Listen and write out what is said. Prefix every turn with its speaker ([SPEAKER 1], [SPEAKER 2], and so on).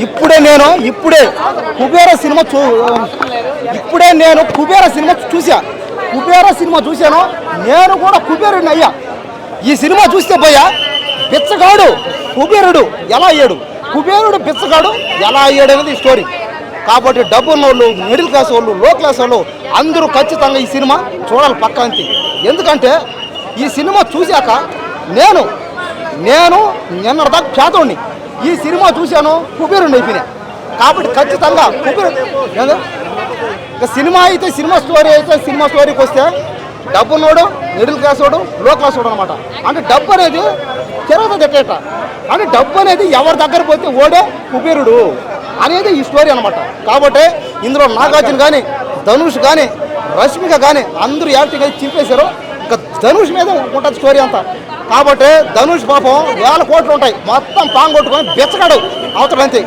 [SPEAKER 1] ఇప్పుడే కుబేర సినిమా చూసా. కుబేర సినిమా చూశాను. నేను కూడా కుబేరుడిని అయ్యా. ఈ సినిమా చూస్తే పోయా బిచ్చగాడు కుబేరుడు ఎలా అయ్యాడు, కుబేరుడు బిచ్చగాడు ఎలా అయ్యాడు అనేది స్టోరీ. కాబట్టి డబ్బు ఉన్నోళ్ళు, మిడిల్ క్లాస్ వాళ్ళు, లో క్లాస్ వాళ్ళు అందరూ ఖచ్చితంగా ఈ సినిమా చూడాలి పక్కా అంతే. ఎందుకంటే ఈ సినిమా చూశాక నేను నిన్నటిదాకా పేదోడిని, ఈ సినిమా చూశాను కుబేరుడిని అయిపోయినా. కాబట్టి ఖచ్చితంగా కుబేరుడు సినిమా అయితే సినిమా స్టోరీకి వస్తే డబ్బు ఉన్నోడు, మిడిల్ క్లాస్ వాడు, లో క్లాస్ వాడు అనమాట. అంటే డబ్బు అనేది తిరగదు ఎట్ట, అంటే డబ్బు అనేది ఎవరి దగ్గర పోతే ఓడే కుబేరుడు అనేది ఈ స్టోరీ అనమాట. కాబట్టి ఇందులో నాగార్జున కానీ, ధనుష్ కానీ, రష్మిక కానీ అందరూ యాక్టింగ్ అయితే చింపేశారు. ఇంకా ధనుష్ మీద ఉంటుంది స్టోరీ అంతా. కాబట్టి ధనుష్ పాపం 1000 కోట్లు ఉంటాయి మొత్తం పాంగొట్టుకొని బెచ్చగాడు అవతలంతే.